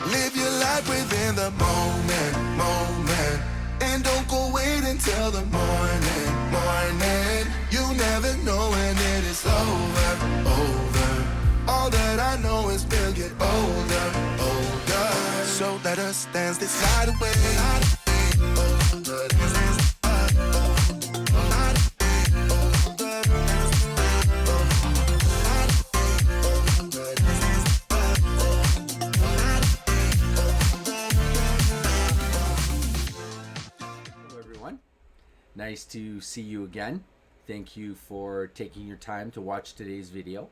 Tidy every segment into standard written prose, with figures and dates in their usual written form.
Live your life within the moment, and don't go wait until the morning. You never know when it is over. All that I know is we'll get older. So let us dance this night away. Nice to see you again. Thank you for taking your time to watch today's video.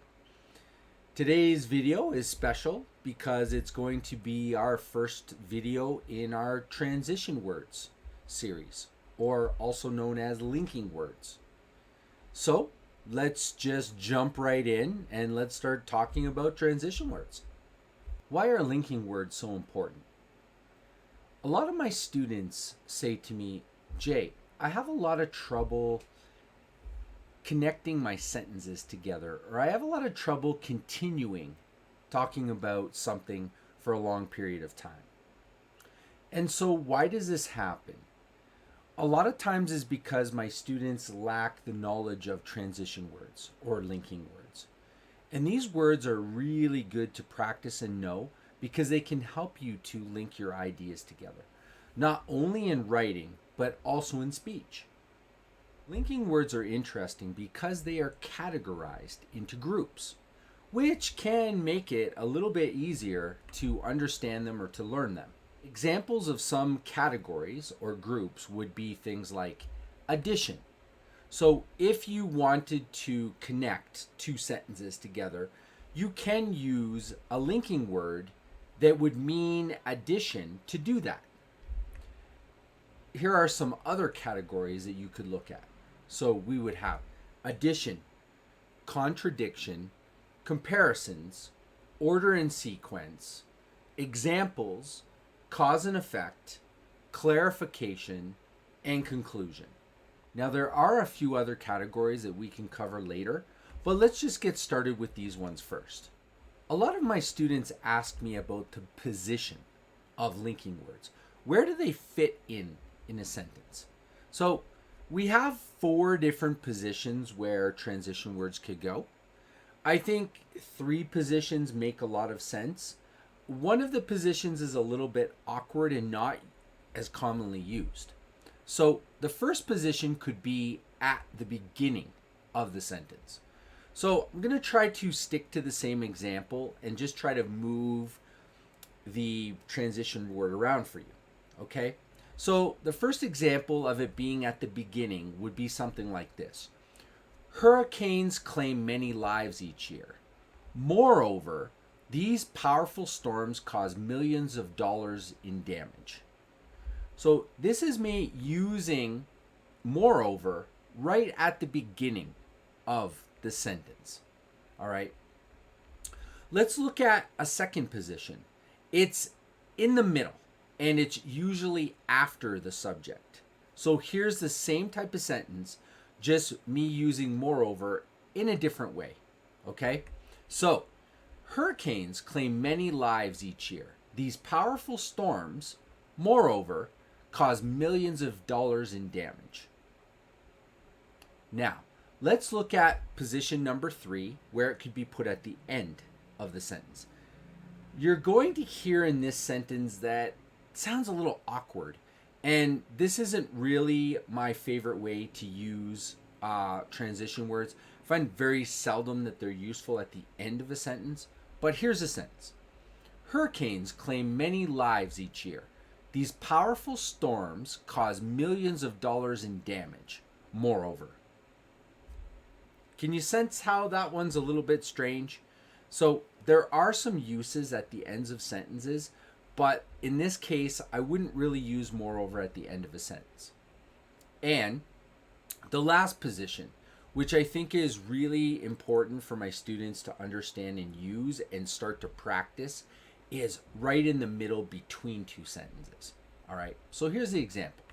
Today's video is special because it's going to be our first video in our transition words series, or also known as linking words. So let's just jump right in and let's start talking about transition words. Why are linking words so important? A lot of my students say to me, Jay, I have a lot of trouble connecting my sentences together, or I have a lot of trouble continuing talking about something for a long period of time. And so why does this happen? A lot of times is because my students lack the knowledge of transition words or linking words. And these words are really good to practice and know because they can help you to link your ideas together, not only in writing, but also in speech. Linking words are interesting because they are categorized into groups, which can make it a little bit easier to understand them or to learn them. Examples of some categories or groups would be things like addition. So if you wanted to connect two sentences together, you can use a linking word that would mean addition to do that. Here are some other categories that you could look at. So we would have addition, contradiction, comparisons, order and sequence, examples, cause and effect, clarification, and conclusion. Now there are a few other categories that we can cover later, but let's just get started with these ones first. A lot of my students ask me about the position of linking words. Where do they fit in a sentence? So we have 4 different positions where transition words could go. I think 3 positions make a lot of sense. One of the positions is a little bit awkward and not as commonly used. So the first position could be at the beginning of the sentence. So I'm going to try to stick to the same example and just try to move the transition word around for you. Okay? So the first example of it being at the beginning would be something like this. Hurricanes claim many lives each year. Moreover, these powerful storms cause millions of dollars in damage. So this is me using moreover right at the beginning of the sentence. All right. Let's look at a second position. It's in the middle. And it's usually after the subject. So here's the same type of sentence, just me using moreover in a different way. Okay? So, hurricanes claim many lives each year. These powerful storms, moreover, cause millions of dollars in damage. Now, let's look at position number 3, where it could be put at the end of the sentence. You're going to hear in this sentence that sounds a little awkward, and this isn't really my favorite way to use transition words. I find very seldom that they're useful at the end of a sentence, but here's a sentence. Hurricanes claim many lives each year. These powerful storms cause millions of dollars in damage. Moreover. Can you sense how that one's a little bit strange? So there are some uses at the ends of sentences, but in this case, I wouldn't really use moreover at the end of a sentence. And the last position, which I think is really important for my students to understand and use and start to practice, is right in the middle between 2 sentences. All right, so here's the example.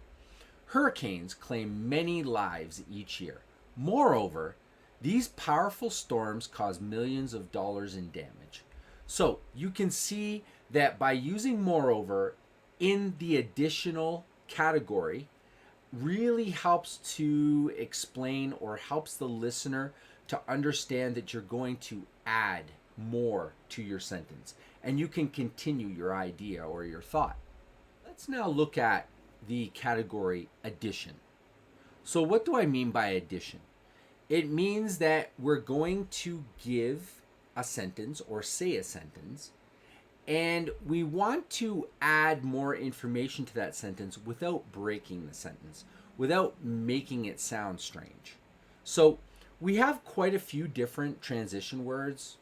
Hurricanes claim many lives each year. Moreover, These powerful storms cause millions of dollars in damage. So you can see that by using moreover in the additional category really helps to explain or helps the listener to understand that you're going to add more to your sentence and you can continue your idea or your thought. Let's now look at the category addition. So what do I mean by addition? It means that we're going to give a sentence or say a sentence, and we want to add more information to that sentence without breaking the sentence, without making it sound strange. So we have quite a few different transition words,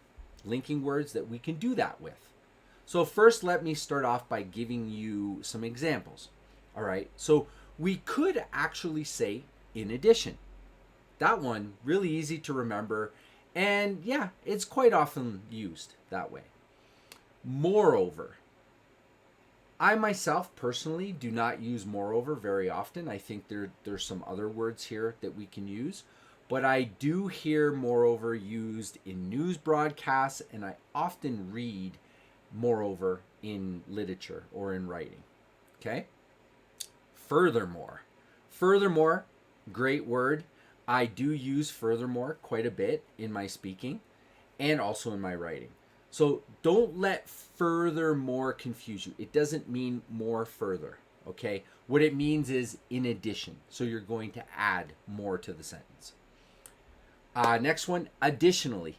linking words that we can do that with. So first, let me start off by giving you some examples. All right, so we could actually say in addition. That one, really easy to remember, and yeah, it's quite often used that way. Moreover. I myself personally do not use moreover very often. I think there's some other words here that we can use, but I do hear moreover used in news broadcasts, and I often read moreover in literature or in writing. Okay? Furthermore. Furthermore, great word. I do use furthermore quite a bit in my speaking and also in my writing. So don't let furthermore confuse you. It doesn't mean more further, okay? What it means is in addition. So you're going to add more to the sentence. Next one, additionally.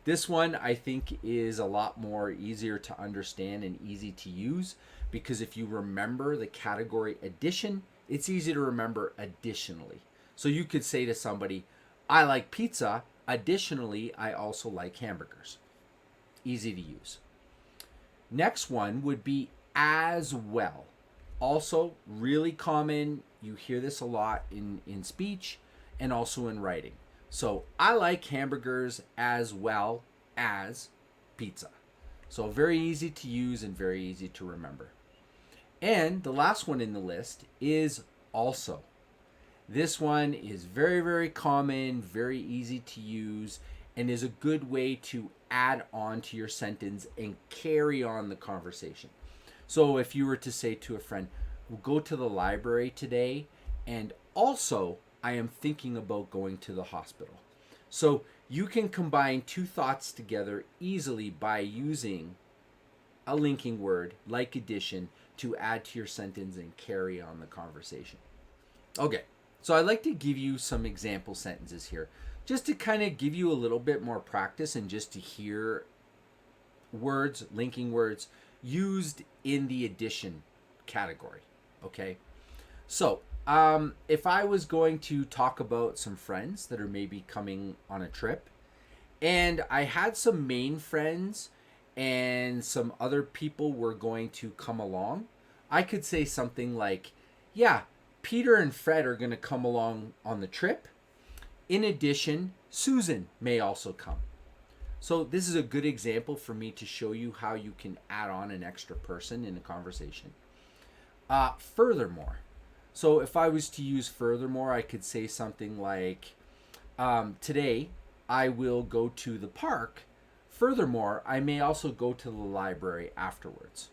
This one I think is a lot more easier to understand and easy to use because if you remember the category addition, it's easy to remember additionally. So you could say to somebody, I like pizza. Additionally, I also like hamburgers. Easy to use. Next one would be as well. Also really common. You hear this a lot in speech and also in writing. So I like hamburgers as well as pizza. So very easy to use and very easy to remember. And the last one in the list is also. This one is very, very common, very easy to use, and is a good way to add on to your sentence and carry on the conversation. So if you were to say to a friend, we'll go to the library today, and also I am thinking about going to the hospital. So you can combine two thoughts together easily by using a linking word like addition to add to your sentence and carry on the conversation. Okay. So I'd like to give you some example sentences here, just to kind of give you a little bit more practice and just to hear words, linking words, used in the addition category, okay? So if I was going to talk about some friends that are maybe coming on a trip, and I had some main friends and some other people were going to come along, I could say something like, yeah, Peter and Fred are going to come along on the trip. In addition, Susan may also come. So this is a good example for me to show you how you can add on an extra person in a conversation. Furthermore. So if I was to use furthermore, I could say something like, today I will go to the park. Furthermore, I may also go to the library afterwards.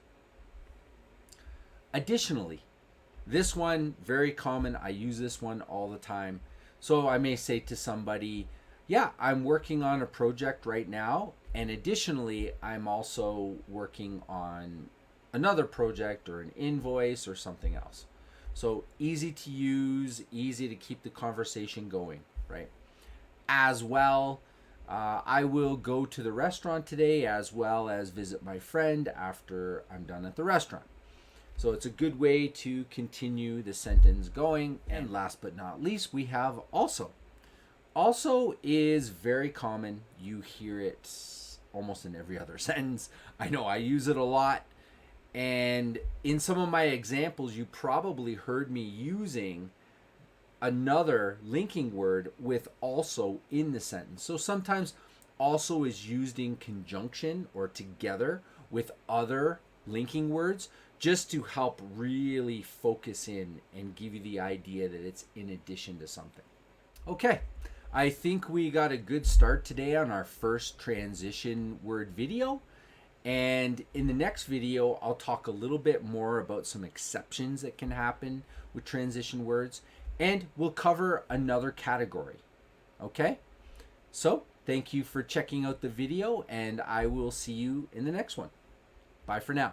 Additionally. This one, very common. I use this one all the time. So I may say to somebody, yeah, I'm working on a project right now. And additionally, I'm also working on another project or an invoice or something else. So easy to use, easy to keep the conversation going, right? As well, I will go to the restaurant today as well as visit my friend after I'm done at the restaurant. So it's a good way to continue the sentence going. And last but not least, we have also. Also is very common. You hear it almost in every other sentence. I know I use it a lot. And in some of my examples, you probably heard me using another linking word with also in the sentence. So sometimes also is used in conjunction or together with other linking words, just to help really focus in and give you the idea that it's in addition to something. Okay, I think we got a good start today on our first transition word video. And in the next video, I'll talk a little bit more about some exceptions that can happen with transition words. And we'll cover another category. Okay? So, thank you for checking out the video, and I will see you in the next one. Bye for now.